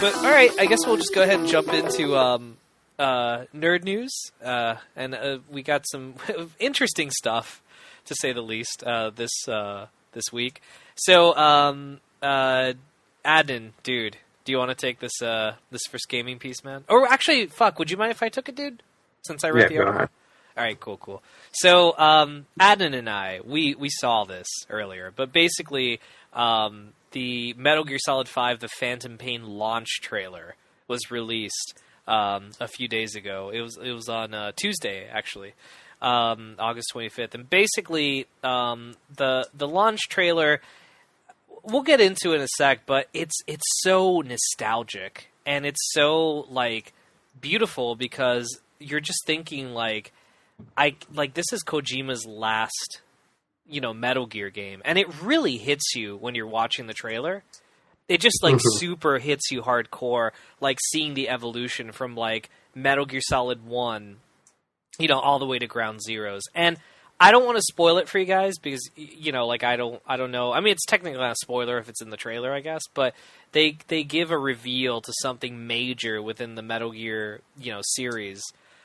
But all right, I guess we'll just go ahead and jump into nerd news, and we got some interesting stuff, to say the least, this week. So, Adnan, dude, do you want to take this first gaming piece, man? Or actually, fuck, would you mind if I took it, dude? Since I read the article. All right, cool. So, Adnan and I, we saw this earlier, but basically, the Metal Gear Solid 5: The Phantom Pain launch trailer was released a few days ago. It was on Tuesday, actually, August 25th, and basically, the launch trailer. We'll get into it in a sec, but it's so nostalgic and it's so like beautiful because you're just thinking this is Kojima's last, Metal Gear game, and it really hits you when you're watching the trailer. It just super hits you hardcore, like seeing the evolution from like Metal Gear Solid 1, all the way to Ground Zeroes. And I don't want to spoil it for you guys because, I don't know. I mean, it's technically not a spoiler if it's in the trailer, I guess, but they give a reveal to something major within the Metal Gear, series,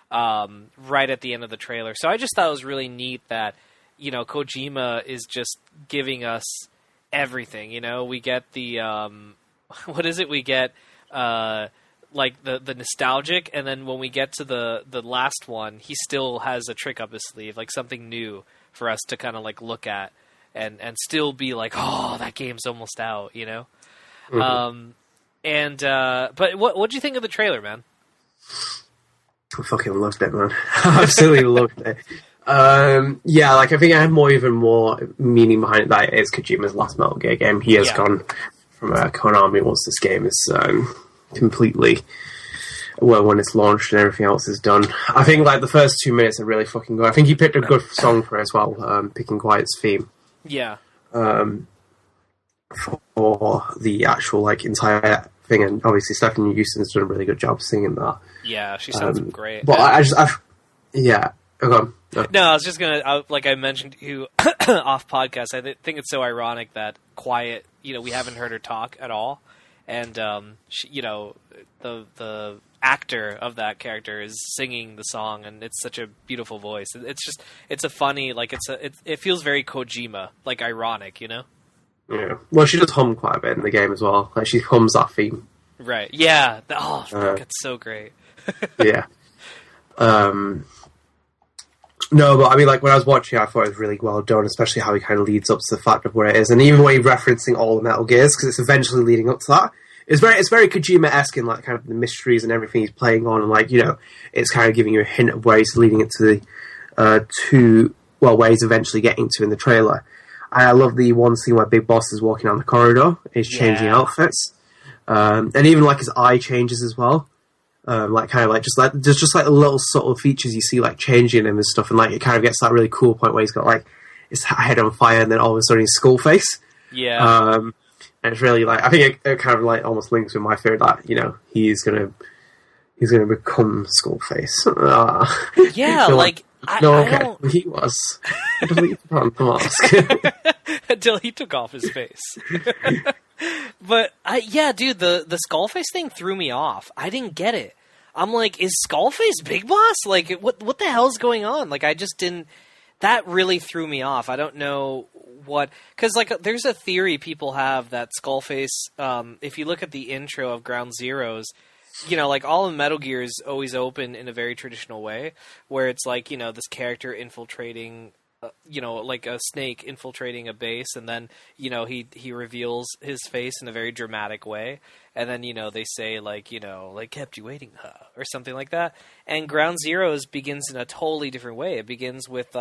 right at the end of the trailer. So I just thought it was really neat that, Kojima is just giving us everything. We get the, what is it? We get, like the nostalgic, and then when we get to the last one, he still has a trick up his sleeve, like something new for us to kind of like look at and still be like, oh, that game's almost out, But what'd you think of the trailer, man? I fucking loved it, man. I absolutely loved it. I think I had even more meaning behind it that it is Kojima's last Metal Gear game. He has gone from Konami once this game is completely when it's launched and everything else is done. I think like the first 2 minutes are really fucking good. I think he picked a good song for it as well, picking Quiet's theme. Yeah. For the actual like entire thing, and obviously Stephanie Houston's done a really good job singing that. Yeah, she sounds great. But yeah. No, I was just gonna, like I mentioned to you off podcast, I think it's so ironic that Quiet, we haven't heard her talk at all. And she, the actor of that character is singing the song, and it's such a beautiful voice. It's a funny, like it feels very Kojima, like ironic, Yeah. Well, she does hum quite a bit in the game as well. Like she hums that theme. Right. Yeah. It's so great. Yeah. No, but I mean, like, when I was watching it, I thought it was really well done, especially how he kind of leads up to the fact of where it is, and even when he's referencing all the Metal Gears, because it's eventually leading up to that. It's very Kojima-esque in, like, kind of the mysteries and everything he's playing on, and, like, it's kind of giving you a hint of where he's leading it to where he's eventually getting to in the trailer. And I love the one scene where Big Boss is walking down the corridor, he's changing outfits, and even, like, his eye changes as well. There's just the little subtle features you see like changing him and stuff, and like it kind of gets that really cool point where he's got like his head on fire, and then all of a sudden he's Skullface. Yeah. And it's really like I think it kind of like almost links with my fear that he's gonna become Skullface. Yeah, like I don't... he was until he put on the mask. Until he took off his face. But dude, the Skullface thing threw me off. I didn't get it. I'm like, is Skullface Big Boss? Like, what the hell's going on? Like, I just didn't. That really threw me off. I don't know what, because like, there's a theory people have that Skullface. If you look at the intro of Ground Zeroes, like all of Metal Gears always open in a very traditional way, where it's like this character infiltrating. Like a snake infiltrating a base, and then he reveals his face in a very dramatic way, and then they say like kept you waiting, or something like that. And Ground Zeroes begins in a totally different way. It begins with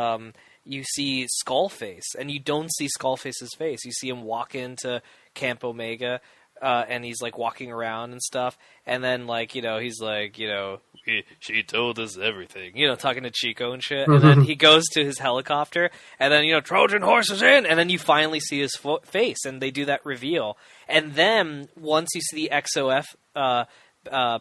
you see Skullface, and you don't see Skullface's face. You see him walk into Camp Omega, and he's like walking around and stuff, and then like he's like she told us everything, talking to Chico and shit, and then he goes to his helicopter, and then Trojan horses in, and then you finally see his face, and they do that reveal, and then once you see the XOF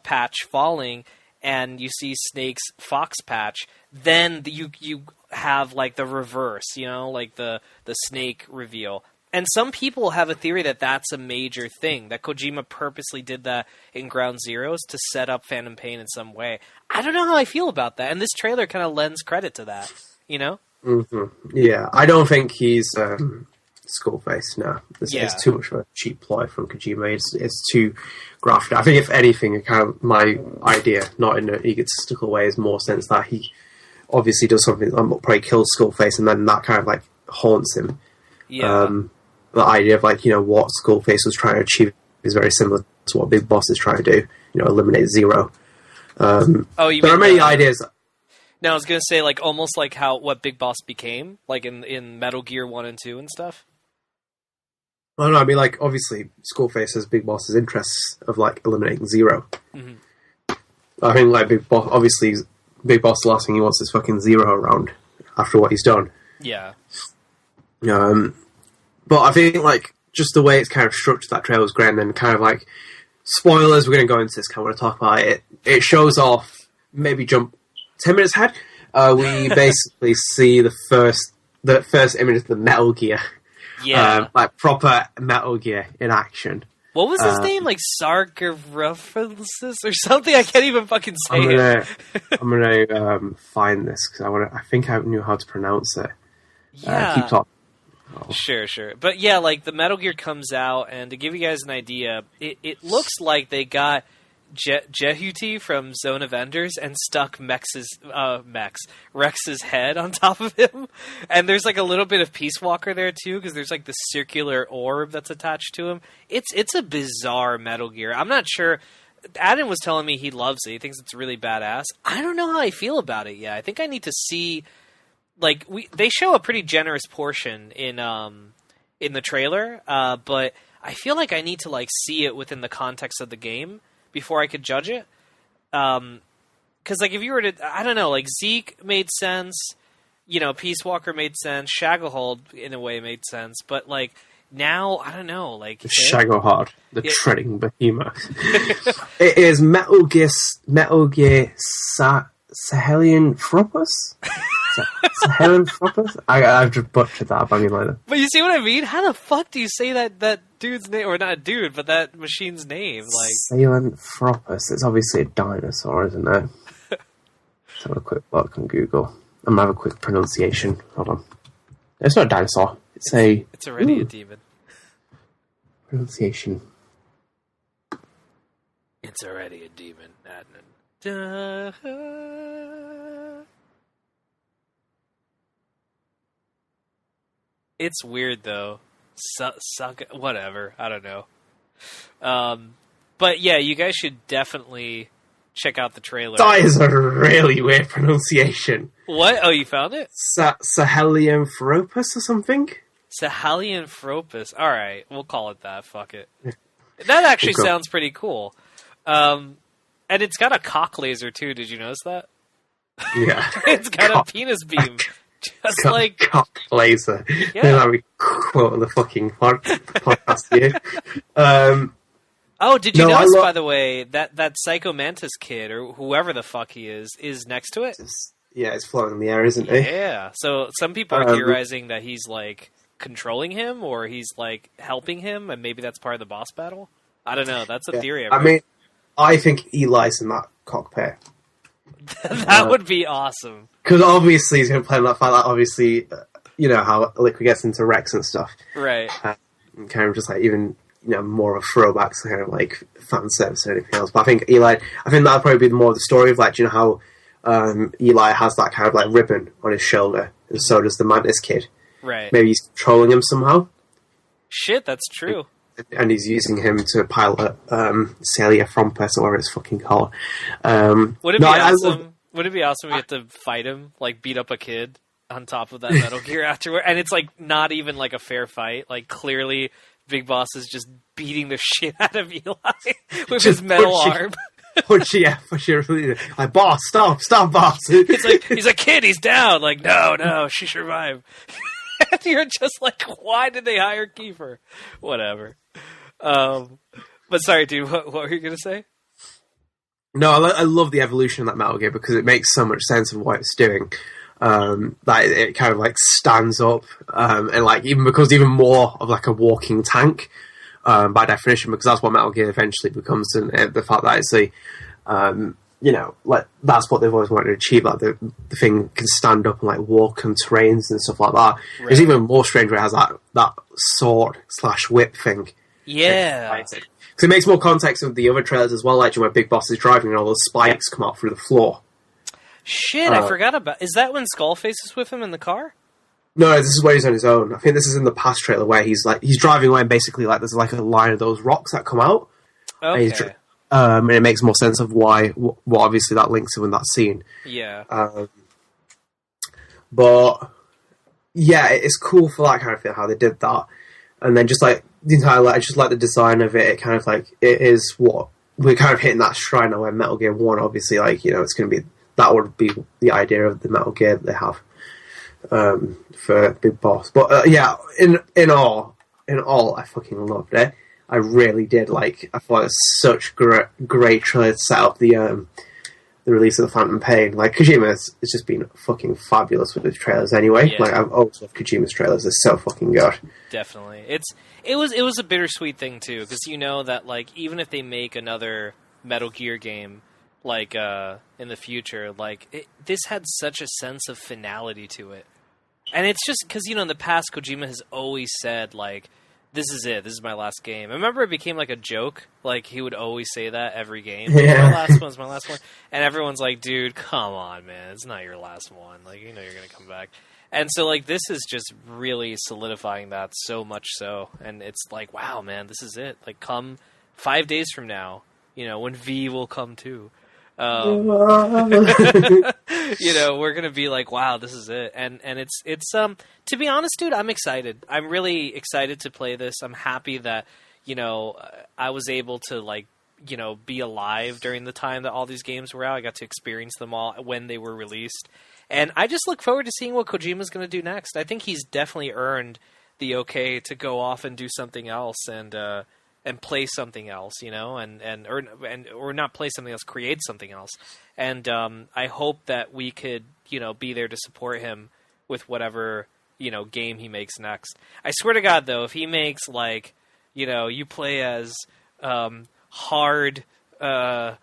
patch falling, and you see Snake's Fox patch, then you have like the reverse, like the Snake reveal. And some people have a theory that that's a major thing, that Kojima purposely did that in Ground Zeroes to set up Phantom Pain in some way. I don't know how I feel about that, and this trailer kind of lends credit to that, you know? Mm-hmm. Yeah, I don't think he's Skullface, no. It's too much of a cheap ploy from Kojima. It's too graphic. I think, if anything, kind of my idea, not in an egotistical way, is more sense that he obviously does something that probably kills Skullface, and then that kind of, like, haunts him. Yeah. The idea of, like, you know, what Skullface was trying to achieve is very similar to what Big Boss is trying to do. You know, eliminate Zero. There are many ideas. No, I was going to say, like, almost like what Big Boss became, like in Metal Gear 1 and 2 and stuff. I don't know, I mean, like, obviously, Skullface has Big Boss's interests of, like, eliminating Zero. Mm-hmm. I think, like, Big Boss, obviously, Big Boss, the last thing he wants is fucking Zero around after what he's done. Yeah. But I think, like, just the way it's kind of structured, that trailer was great, and then kind of, like, spoilers, we're going to go into this, kind of want to talk about it. It shows off, maybe jump 10 minutes ahead, we basically see the first image of the Metal Gear. Yeah. Like, proper Metal Gear in action. What was his name? Like, Sargerophagus or something? I can't even fucking say it. I'm gonna find this, because I think I knew how to pronounce it. Yeah. Keep talking. Oh. Sure. But yeah, like, the Metal Gear comes out, and to give you guys an idea, it looks like they got Jehuti from Zone of Enders and stuck Rex's head on top of him. And there's, like, a little bit of Peace Walker there, too, because there's, like, the circular orb that's attached to him. It's a bizarre Metal Gear. I'm not sure. Adam was telling me he loves it. He thinks it's really badass. I don't know how I feel about it yet. I think I need to see... Like, they show a pretty generous portion in the trailer, but I feel like I need to, like, see it within the context of the game before I could judge it. Because, like, if you were to... I don't know, like, Zeke made sense, you know, Peace Walker made sense, Shagohold, in a way, made sense, but, like, now, I don't know, like... Shagohard, the treading behemoth. It is Metal Gear Sahelian Froppus? Helen Froppers? I've just butchered that banging like that. But you see what I mean? How the fuck do you say that dude's name, or not dude, but that machine's name? Like, Salient Froppus. It's obviously a dinosaur, isn't it? Let's have a quick look on Google. I'm gonna have a quick pronunciation. Hold on. It's not a dinosaur. It's already a demon. Pronunciation. It's already a demon, Adnan. It's weird, though. Whatever. I don't know. But yeah, you guys should definitely check out the trailer. That is a really weird pronunciation. What? Oh, you found it? Sahelian Fropus or something? Sahelian Fropus. Alright, we'll call it that. Fuck it. That actually sounds pretty cool. And it's got a cock laser, too. Did you notice that? Yeah. It's got a penis beam. Just like cock laser. Yeah. That we quote the fucking podcast here. Oh, did you notice, by the way, that Psycho Mantis kid, or whoever the fuck he is next to it? It's floating in the air, isn't he? Yeah. So some people are theorizing that he's, like, controlling him, or he's, like, helping him, and maybe that's part of the boss battle. I don't know. That's a theory. I mean, I think Eli's in that cockpit. That would be awesome. Because obviously he's going to play that fight. Like, obviously, you know how Liquid gets into Rex and stuff. Right. Kind of just like even, you know, more of a throwback to kind of like fan service or anything else. But I think that'll probably be more of the story of, like, do you know how Eli has that kind of like ribbon on his shoulder, and so does the Mantis kid. Right. Maybe he's controlling him somehow. Shit, that's true. And he's using him to pilot Celia Frompus, or whatever it's fucking called. Would it be awesome? Would it be awesome if you had to fight him, like beat up a kid on top of that Metal Gear afterward? And it's like not even like a fair fight. Like clearly Big Boss is just beating the shit out of Eli with his metal arm. Push really like, boss, stop, boss. It's like he's a kid, he's down. Like, no, she survived. And you're just like, why did they hire Kiefer? Whatever. But sorry, dude, what were you gonna say? No, I love the evolution of that Metal Gear because it makes so much sense of what it's doing. like it kind of like stands up, and like even becomes even more of like a walking tank, by definition, because that's what Metal Gear eventually becomes, and the fact that it's like that's what they've always wanted to achieve, like the thing can stand up and like walk on terrains and stuff like that. Right. It's even more strange where it has that sword / whip thing. Yeah. Because it makes more context of the other trailers as well, like when Big Boss is driving and all those spikes come out through the floor. Shit, I forgot about... Is that when Skullface is with him in the car? No, this is where he's on his own. I think this is in the past trailer where he's driving away and basically like there's like a line of those rocks that come out. Okay. And it makes more sense of why obviously that links in that scene. Yeah. But yeah, it's cool for that kind of thing, how they did that. And then just like the entire, I just like the design of it. It kind of like, it is what we're kind of hitting that stride now where Metal Gear 1, obviously, like, it's going to be, that would be the idea of the Metal Gear that they have for Big Boss. But yeah, in all, I fucking loved it. I really did. Like, I thought it was such great trailer to set up the release of the Phantom Pain. Like, Kojima has just been fucking fabulous with his trailers anyway. Yeah. Like, I've always loved Kojima's trailers. They're so fucking good. Definitely. It was a bittersweet thing too, because that like even if they make another Metal Gear game like in the future, like this had such a sense of finality to it. And it's just because in the past Kojima has always said like, this is it. This is my last game. I remember it became like a joke. Like, he would always say that every game. Yeah. My last one. And everyone's like, dude, come on, man. It's not your last one. Like, you're going to come back. And so, like, this is just really solidifying that so much so. And it's like, wow, man, this is it. Like, come 5 days from now, when V will come too. We're gonna be like, wow, this is it, and it's to be honest, dude, I'm excited. I'm really excited to play this. I'm happy that I was able to like be alive during the time that all these games were out. I got to experience them all when they were released, and I just look forward to seeing what Kojima's gonna do next. I think he's definitely earned the okay to go off and do something else and play something else, or not play something else, create something else. And I hope that we could, be there to support him with whatever, game he makes next. I swear to God, though, if he makes, like, you play as hard, I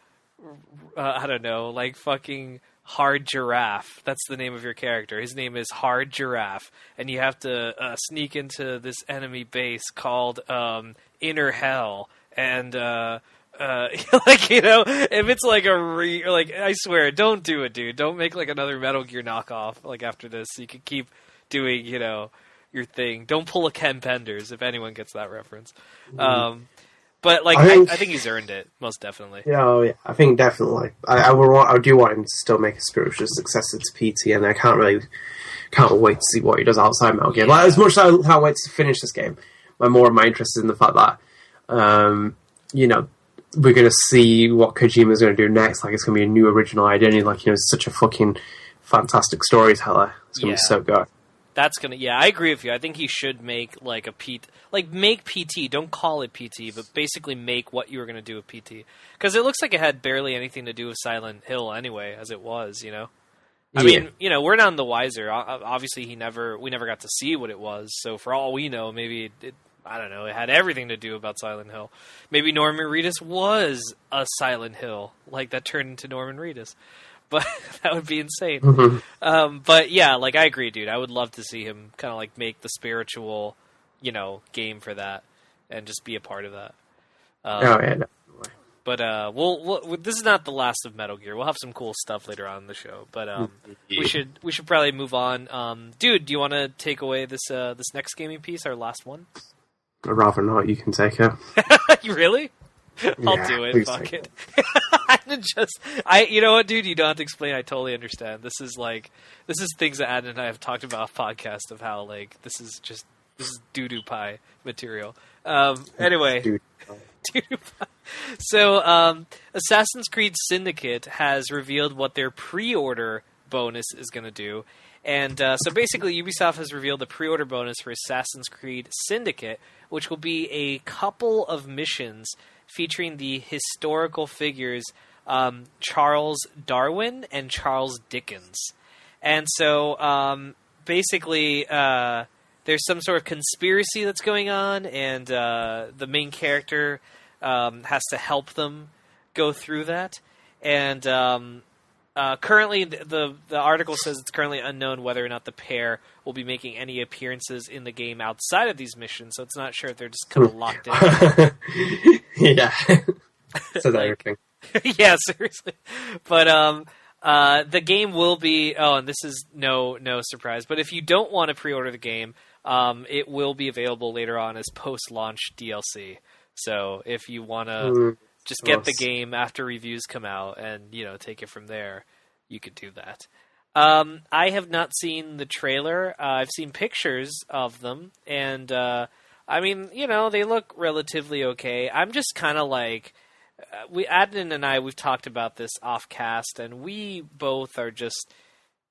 don't know, like fucking Hard Giraffe. That's the name of your character. His name is Hard Giraffe. And you have to sneak into this enemy base called Inner Hell. And, if it's like I swear, don't do it, dude. Don't make like another Metal Gear knockoff like after this. So you can keep doing, your thing. Don't pull a Ken Penders if anyone gets that reference. But like, I think he's earned it, most definitely. Yeah, oh, yeah. I think definitely. I do want him to still make a spiritual successor to PT, and I can't wait to see what he does outside Metal Gear. Yeah. Like, as much as I can't wait to finish this game, my interest is in the fact that, we're going to see what Kojima's going to do next. Like, it's going to be a new original identity. Like, it's such a fucking fantastic storyteller. It's going to be so good. That's gonna, I agree with you. I think he should make like a make PT. Don't call it PT, but basically make what you were gonna do with PT. Because it looks like it had barely anything to do with Silent Hill anyway, as it was. I mean, we're none the wiser. Obviously, we never got to see what it was. So for all we know, maybe I don't know. It had everything to do about Silent Hill. Maybe Norman Reedus was a Silent Hill, like that turned into Norman Reedus. But that would be insane. Mm-hmm. But yeah, like I agree, dude. I would love to see him kind of like make the spiritual, game for that, and just be a part of that. Definitely. But we'll this is not the last of Metal Gear. We'll have some cool stuff later on in the show. But we should probably move on. Dude, do you want to take away this next gaming piece, our last one? I'd rather not. You can take it. You really? I'll do it. Fuck it. You know what, dude? You don't have to explain. I totally understand. This is things that Adam and I have talked about off podcast of how like this is doo-doo pie material. Anyway, doo-doo pie. So, Assassin's Creed Syndicate has revealed what their pre-order bonus is going to do. And so basically, Ubisoft has revealed the pre-order bonus for Assassin's Creed Syndicate, which will be a couple of missions featuring the historical figures Charles Darwin and Charles Dickens. And so basically there's some sort of conspiracy that's going on, and the main character has to help them go through that. And currently, the article says it's currently unknown whether or not the pair will be making any appearances in the game outside of these missions, so it's not sure if they're just kind of locked in. Yeah. Says everything. Yeah, seriously. But the game will be... Oh, and this is no surprise, but if you don't want to pre-order the game, it will be available later on as post-launch DLC. So if you want to just get the game after reviews come out and, take it from there, you could do that. I have not seen the trailer. I've seen pictures of them, and they look relatively okay. I'm just kind of like... Adnan and I, we've talked about this off-cast, and we both are just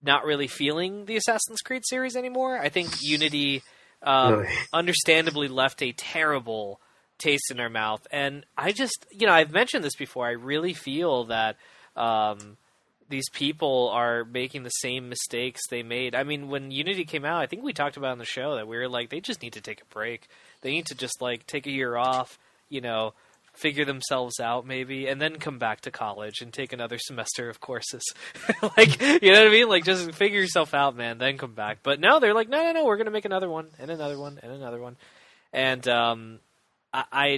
not really feeling the Assassin's Creed series anymore. I think Unity understandably left a terrible taste in our mouth, and I just, I've mentioned this before, I really feel that these people are making the same mistakes they made. I mean, when Unity came out, I think we talked about on the show that we were like, they just need to take a break. They need to just, take a year off, figure themselves out maybe, and then come back to college and take another semester of courses. You know what I mean? Just figure yourself out, man, then come back. But no, they're like, no, we're going to make another one, and another one, and another one. And I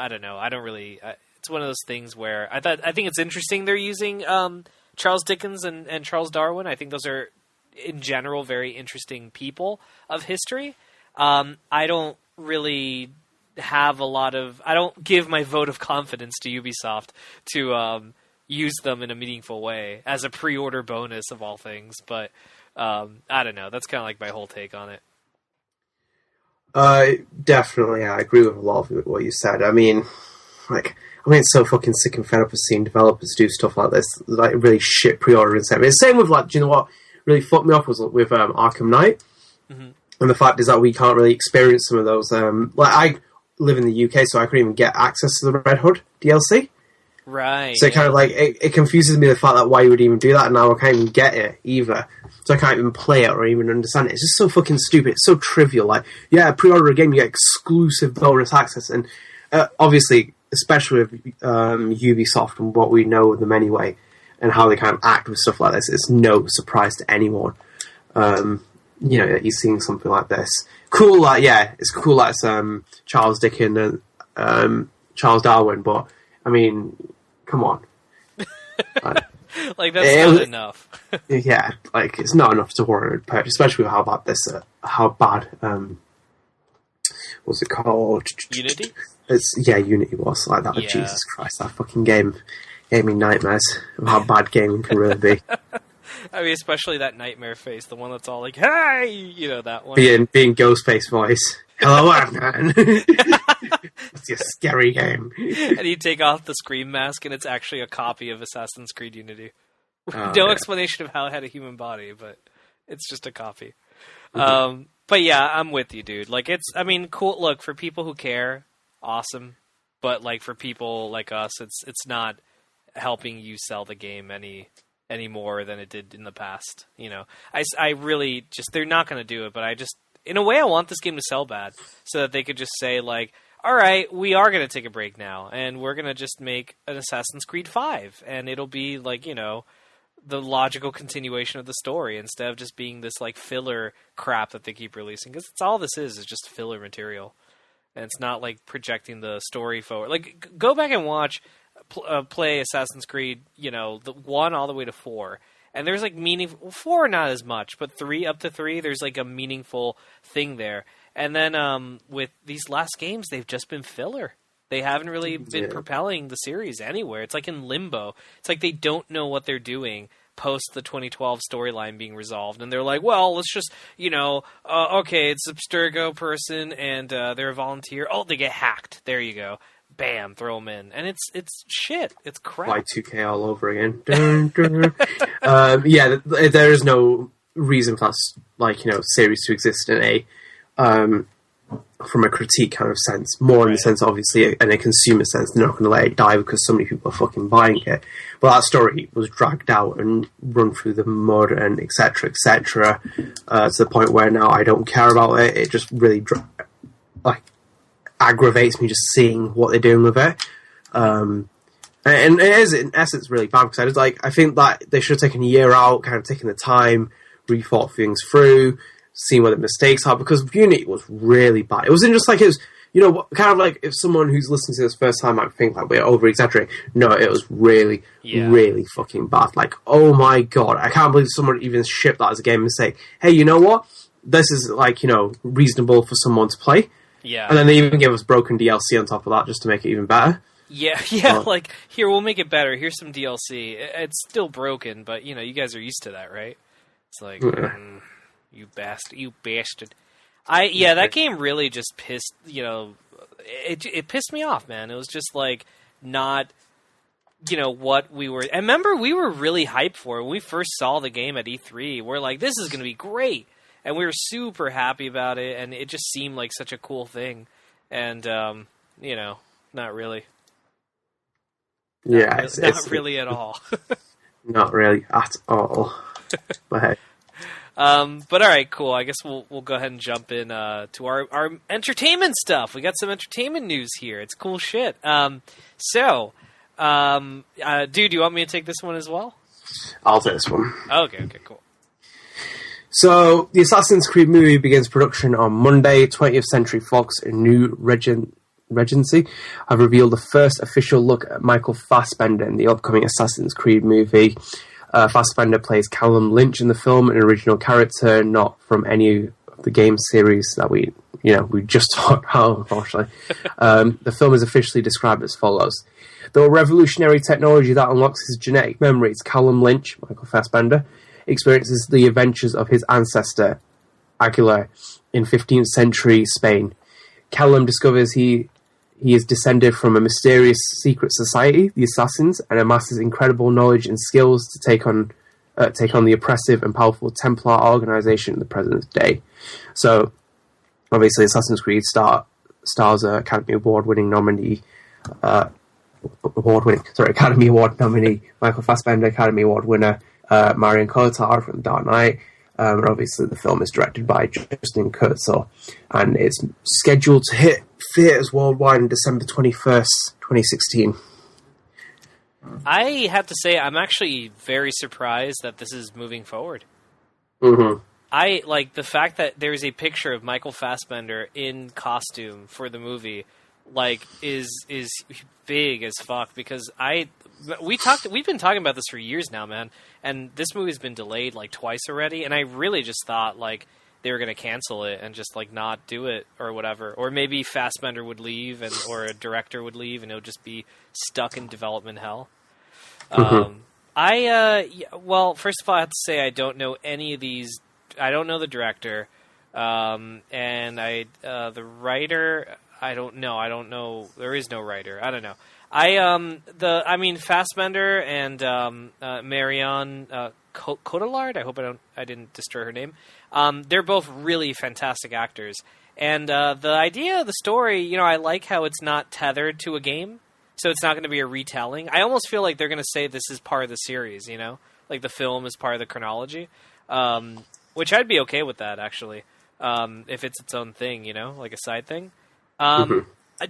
don't know. I don't really... it's one of those things where I think it's interesting they're using Charles Dickens and Charles Darwin. I think those are, in general, very interesting people of history. I don't really... have a lot of... I don't give my vote of confidence to Ubisoft to use them in a meaningful way as a pre-order bonus of all things, but I don't know. That's kind of like my whole take on it. Definitely, I agree with a lot of what you said. I mean, it's so fucking sick and fed up of seeing developers do stuff like this, really shit pre-ordering stuff. It's the same with, do you know what really fucked me off was with Arkham Knight? Mm-hmm. And the fact is that we can't really experience some of those... I live in the UK, so I couldn't even get access to the Red Hood DLC. Right. So kind of it confuses me, the fact that why you would even do that, and now I can't even get it either. So I can't even play it or even understand it. It's just so fucking stupid. It's so trivial. Pre-order a game, you get exclusive bonus access, and obviously, especially with Ubisoft and what we know of them anyway, and how they kind of act with stuff like this, it's no surprise to anyone. You're seeing something like this. Cool, it's cool that it's Charles Dickens and Charles Darwin, but, I mean, come on. That's not enough. Yeah, it's not enough to warrant a purchase, especially with how bad, what's it called? Unity? Unity was like that. Yeah. Jesus Christ, that fucking game gave me nightmares of how bad gaming can really be. I mean, especially that nightmare face, the one that's all like, hey! That one. Being Ghostface voice. Hello, man. It's a scary game. And you take off the Scream mask, and it's actually a copy of Assassin's Creed Unity. No explanation of how it had a human body, but it's just a copy. Mm-hmm. But yeah, I'm with you, dude. Cool. Look, for people who care, awesome. But, for people like us, it's not helping you sell the game any more than it did in the past. I really just, they're not going to do it, but I just, in a way, I want this game to sell bad so that they could just say, all right, we are going to take a break now, and we're going to just make an Assassin's Creed 5, and it'll be, the logical continuation of the story instead of just being this, filler crap that they keep releasing, because it's all this is just filler material, and it's not, projecting the story forward. Go back and watch... play Assassin's Creed, the 1 all the way to 4. And there's, meaningful... 4, not as much, but 3, up to 3, there's, a meaningful thing there. And then, with these last games, they've just been filler. They haven't really been propelling the series anywhere. It's in limbo. It's they don't know what they're doing post the 2012 storyline being resolved. And they're well, let's just, okay, it's a Abstergo person, and they're a volunteer. Oh, they get hacked. There you go. Bam, throw them in. And it's shit. It's crap. Y2K all over again. Dun, dun. There is no reason for that, series to exist in a from a critique kind of sense, more in the sense, obviously, in a consumer sense. They're not going to let it die because so many people are fucking buying it. But that story was dragged out and run through the mud and etc., etc., to the point where now I don't care about it. It just really aggravates me just seeing what they're doing with it. And it is, in essence, really bad because I think that they should have taken a year out, kind of taken the time, rethought things through, seeing what the mistakes are, because Unity was really bad. It wasn't just like it was, kind of like if someone who's listening to this first time might think like we're over-exaggerating. No, it was really, really fucking bad. Like, oh my god, I can't believe someone even shipped that as a game and say, hey, you know what? This is reasonable for someone to play. Yeah. And then they even gave us broken DLC on top of that just to make it even better. Yeah, like, here, we'll make it better. Here's some DLC. It's still broken, but, you guys are used to that, right? It's like, you bastard. That game really just pissed, it pissed me off, man. It was just, like, not, what we were... And remember, we were really hyped for it. When we first saw the game at E3, we're like, this is going to be great. And we were super happy about it, and it just seemed like such a cool thing. And, not really. Yeah, not really at all. Not really at all. But hey. But all right, cool. I guess we'll go ahead and jump in to our entertainment stuff. We got some entertainment news here. It's cool shit. Dude, do you want me to take this one as well? I'll take this one. Okay, cool. So, the Assassin's Creed movie begins production on Monday. 20th Century Fox and New Regency have revealed the first official look at Michael Fassbender in the upcoming Assassin's Creed movie. Fassbender plays Callum Lynch in the film, an original character, not from any of the game series that we just talked about, unfortunately. The film is officially described as follows. Though a revolutionary technology that unlocks his genetic memories, Callum Lynch, Michael Fassbender, experiences the adventures of his ancestor, Aguilar, in 15th century Spain. Callum discovers he is descended from a mysterious secret society, the Assassins, and amasses incredible knowledge and skills to take on the oppressive and powerful Templar organization in the present day. So, obviously, Assassin's Creed stars Academy Award-winning nominee, Academy Award nominee Michael Fassbender, Academy Award winner Marion Cotillard from Dark Knight. And obviously, the film is directed by Justin Kurzel, and it's scheduled to hit theaters worldwide on December 21st, 2016. I have to say, I'm actually very surprised that this is moving forward. Mm-hmm. I like the fact that there's a picture of Michael Fassbender in costume for the movie, like, is big as fuck, because we've been talking about this for years now, man, and this movie's been delayed like twice already, and I really just thought like they were going to cancel it and just like not do it or whatever, or maybe Fassbender would leave or a director would leave and it would just be stuck in development hell. Mm-hmm. Well, first of all, I have to say I don't know any of these. I don't know the director, and the writer. I don't know. There is no writer. I don't know. Fassbender and Marion Cotillard. I hope I didn't destroy her name. They're both really fantastic actors, and the idea of the story, I like how it's not tethered to a game, so it's not going to be a retelling. I almost feel like they're going to say this is part of the series, like the film is part of the chronology, which I'd be okay with that actually, if it's its own thing, like a side thing.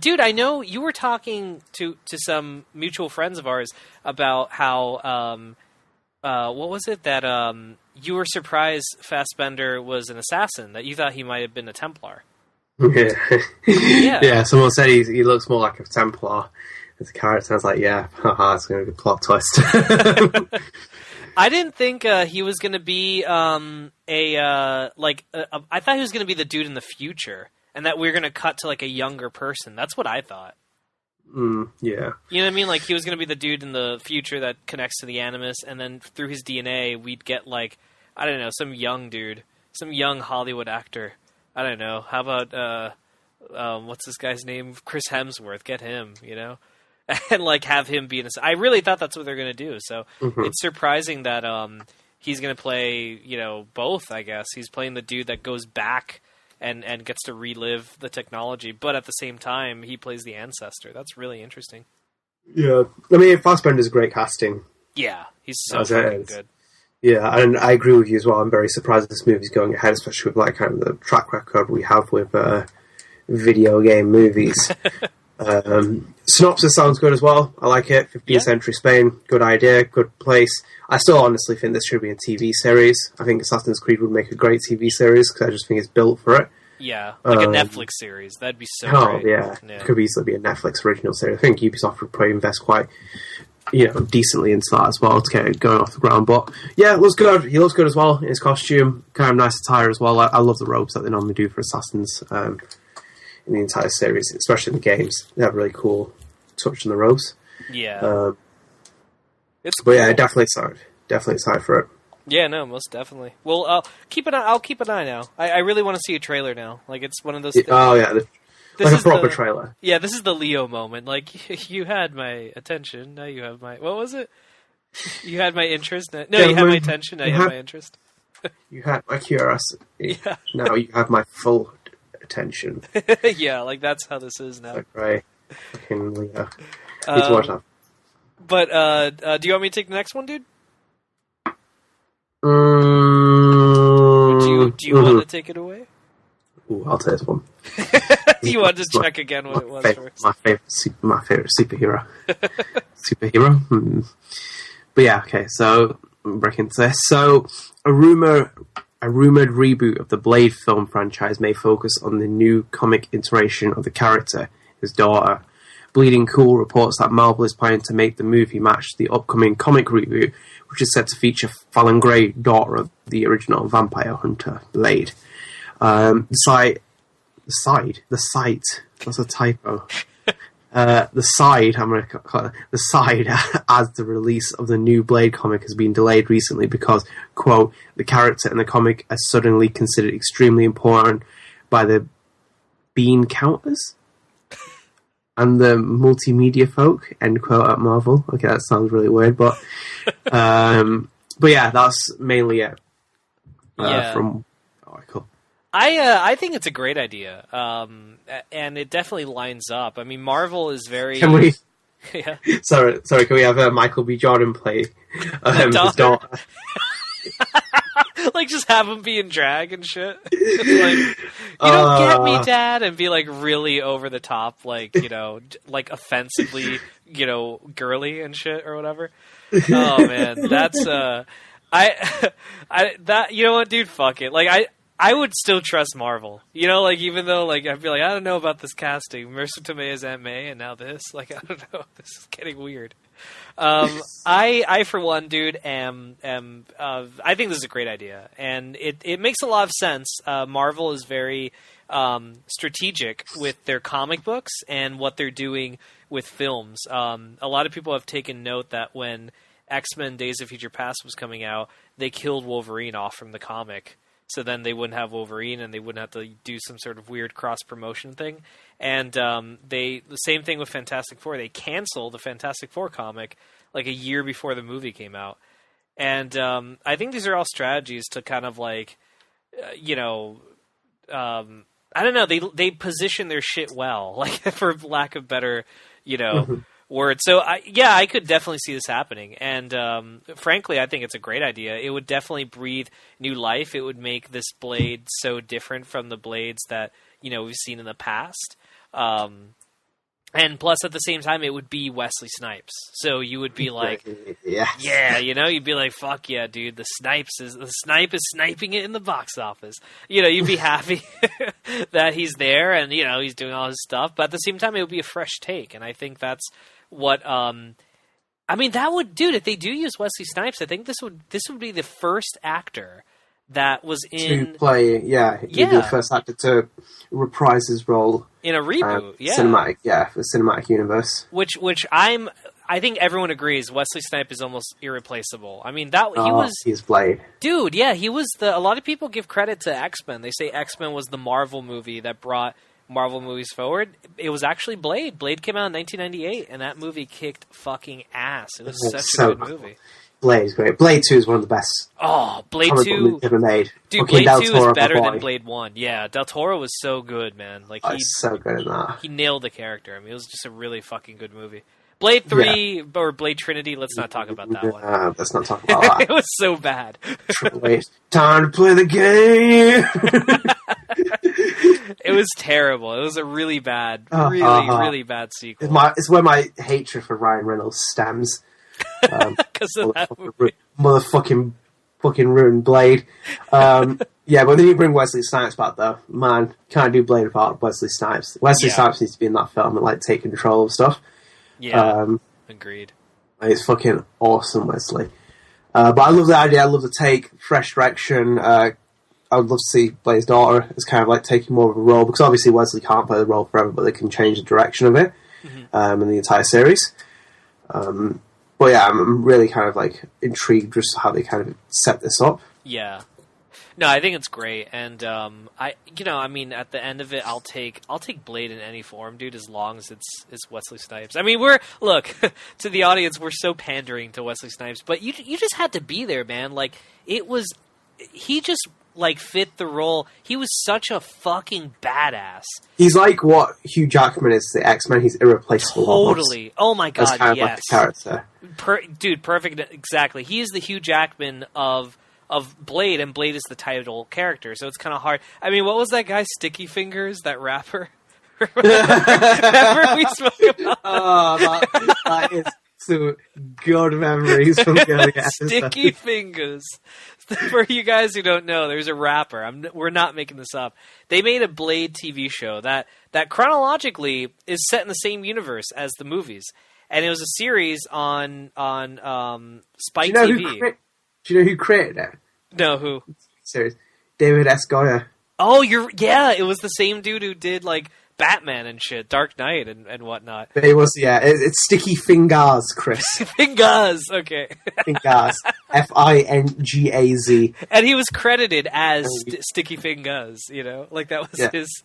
Dude, I know you were talking to some mutual friends of ours about how, what was it that you were surprised Fassbender was an assassin, that you thought he might have been a Templar. Yeah. Yeah. Yeah, someone said he looks more like a Templar as a character. I was like, yeah, haha, it's going to be a plot twist. I didn't think he was going to be I thought he was going to be the dude in the future. And that we're going to cut to, like, a younger person. That's what I thought. Yeah. You know what I mean? Like, he was going to be the dude in the future that connects to the Animus, and then through his DNA, we'd get, like, I don't know, some young dude. Some young Hollywood actor. I don't know. How about, what's this guy's name? Chris Hemsworth. Get him, And, like, have him be I really thought that's what they're going to do. So, It's surprising that he's going to play, both, I guess. He's playing the dude that goes back and gets to relive the technology, but at the same time he plays the ancestor. That's really interesting. Yeah, I mean, Fassbender's great casting. Yeah, he's so fucking good. Yeah, and I agree with you as well. I'm very surprised this movie's going ahead, especially with like kind of the track record we have with video game movies. Synopsis sounds good as well. I like it. 15th century Spain, good idea, good place. I still honestly think this should be a TV series. I think Assassin's Creed would make a great TV series because I just think it's built for it. Yeah, like a Netflix series. That'd be so great. Yeah. It could easily be a Netflix original series. I think Ubisoft would probably invest quite decently into that as well to get it going off the ground. But yeah, it looks good. He looks good as well in his costume. Kind of nice attire as well. I love the robes that they normally do for assassins in the entire series, especially in the games. They have a really cool touch on the robes. Yeah. It's cool. But yeah, definitely excited for it. Yeah, no, most definitely. Well, I'll keep an eye now. I really want to see a trailer now. Like, it's one of those things. Oh yeah, like a proper trailer. Yeah, this is the Leo moment. Like, you had my attention, now you have my... What was it? You had my interest. You had my attention, now you have my interest. You had my curiosity. Yeah. Now you have my full attention. Yeah, like, that's how this is now. Like, right. Fucking Leo. Need to watch that. But, do you want me to take the next one, dude? Do you want to take it away? Ooh, I'll take this one. You want to check again what it was first? My favorite superhero. Superhero? But yeah, okay, so I'm breaking into this. So, a rumoured reboot of the Blade film franchise may focus on the new comic iteration of the character, his daughter. Bleeding Cool reports that Marvel is planning to make the movie match the upcoming comic reboot, which is set to feature Fallon Gray, daughter of the original vampire hunter, Blade. The site, that's a typo. The side as the release of the new Blade comic has been delayed recently because, quote, the character in the comic is suddenly considered extremely important by the bean counters and the multimedia folk, end quote, at Marvel. Okay, that sounds really weird, but yeah, that's mainly it. From cool. I think it's a great idea, and it definitely lines up. I mean, Marvel is very. Can we? Yeah. Sorry. Can we have Michael B. Jordan play his daughter? Like, just have him be in drag and shit. Like, you don't get me, Dad, and be like really over the top, like, like offensively, girly and shit or whatever. Oh man, that's that you know what, dude, fuck it. Like, I would still trust Marvel. Like, even though, like, I'd be like, I don't know about this casting. Marissa Tomei is Aunt May, and now this. Like, I don't know. This is getting weird. I for one, dude, I think this is a great idea, and it makes a lot of sense. Marvel is very strategic with their comic books and what they're doing with films. A lot of people have taken note that when X-Men Days of Future Past was coming out, they killed Wolverine off from the comic. So then they wouldn't have Wolverine, and they wouldn't have to do some sort of weird cross-promotion thing. And the same thing with Fantastic Four. They canceled the Fantastic Four comic like a year before the movie came out. And I think these are all strategies to kind of like, I don't know. They position their shit well, like, for lack of better, word. So I could definitely see this happening, and frankly, I think it's a great idea. It would definitely breathe new life. It would make this Blade so different from the Blades that we've seen in the past. And plus, at the same time, it would be Wesley Snipes. So you would be like, yeah, you'd be like, fuck yeah, dude, the snipe is sniping it in the box office. You'd be happy that he's there and, he's doing all his stuff. But at the same time, it would be a fresh take. And I think that's what, that would, dude, if they do use Wesley Snipes, I think this would be the first actor that was in... To play, he'd be the first actor to reprise his role in a reboot, the cinematic universe. Which I think everyone agrees Wesley Snipes is almost irreplaceable. I mean, he's Blade. Dude, yeah, he was a lot of people give credit to X-Men. They say X-Men was the Marvel movie that brought Marvel movies forward, it was actually Blade. Blade came out in 1998, and that movie kicked fucking ass. It was such a good movie. Blade's great. Blade 2 is one of the best. Oh, Blade 2 ever made. Dude, Blade 2 is better than Blade 1. Yeah, Del Toro was so good, man. Like he's so good in that. He nailed the character. I mean, it was just a really fucking good movie. Blade 3 or Blade Trinity, let's not talk about that one. Let's not talk about that. It was so bad. Wait, time to play the game! It was terrible. It was a really bad, really bad sequel. It's where my hatred for Ryan Reynolds stems. Because of that movie. Motherfucking ruined Blade. Yeah, but then you bring Wesley Snipes back, though. Man, can't do Blade without Wesley Snipes. Wesley Snipes needs to be in that film and, like, take control of stuff. Yeah, agreed. It's fucking awesome, Wesley. But I love the idea. I love the take, fresh direction. I would love to see Blade's daughter as kind of, like, taking more of a role, because obviously Wesley can't play the role forever, but they can change the direction of it in the entire series. But yeah, I'm really kind of like intrigued just how they kind of set this up. Yeah. No, I think it's great, and I mean, at the end of it, I'll take Blade in any form, dude, as long as it's Wesley Snipes. I mean, look to the audience, we're so pandering to Wesley Snipes, but you just had to be there, man. Like he just like fit the role. He was such a fucking badass. He's like what Hugh Jackman is to the X-Men. He's irreplaceable. Totally. Almost. Oh my god, That's kind yes. of like the character. Dude, perfect. Exactly. He is the Hugh Jackman of Blade, and Blade is the title character, so it's kind of hard. I mean, what was that guy, Sticky Fingers, that rapper? Remember we spoke about that? That is some good memories from the early episode. Sticky Fingers. For you guys who don't know, there's a rapper. We're not making this up. They made a Blade TV show that chronologically is set in the same universe as the movies, and it was a series on Spike TV. Do you know who created it? No, who? Series. David S. Goyer. Oh, it was the same dude who did like Batman and shit, Dark Knight and whatnot. But it was, it's Sticky Fingers, Chris. Fingers, okay. Fingers. Fingaz. And he was credited as Sticky Fingers, like that was his.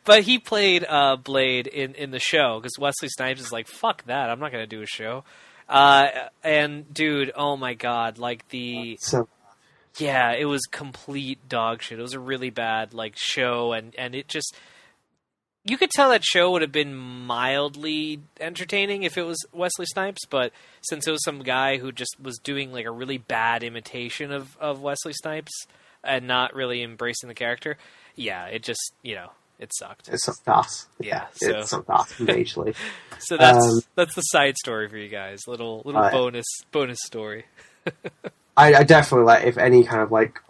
But he played Blade in the show, because Wesley Snipes is like, fuck that, I'm not going to do a show. And dude, oh my god, like it was complete dog shit. It was a really bad like show, and it just, you could tell that show would have been mildly entertaining if it was Wesley Snipes, but since it was some guy who just was doing like a really bad imitation of Wesley Snipes and not really embracing the character, it just, it sucked. It sucked ass. Yeah, it sucked ass majorly. So that's the side story for you guys. Little bonus story. I definitely, like, if any kind of like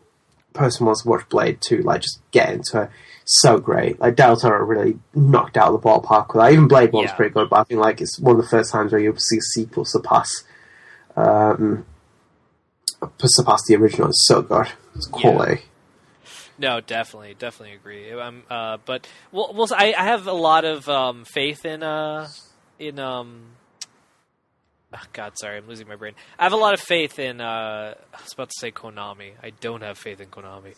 person wants to watch Blade 2, like, just get into it. So great. Like, Del Toro really knocked out of the ballpark with that. Even Blade 1's pretty good, but I think like it's one of the first times where you'll see a sequel surpass the original. It's so good. It's quality. Yeah. No, definitely agree. But I have a lot of faith in God, sorry, I'm losing my brain. I have a lot of faith in. I was about to say Konami. I don't have faith in Konami.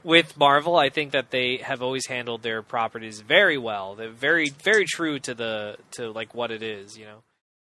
With Marvel, I think that they have always handled their properties very well. They're very, very true to like what it is.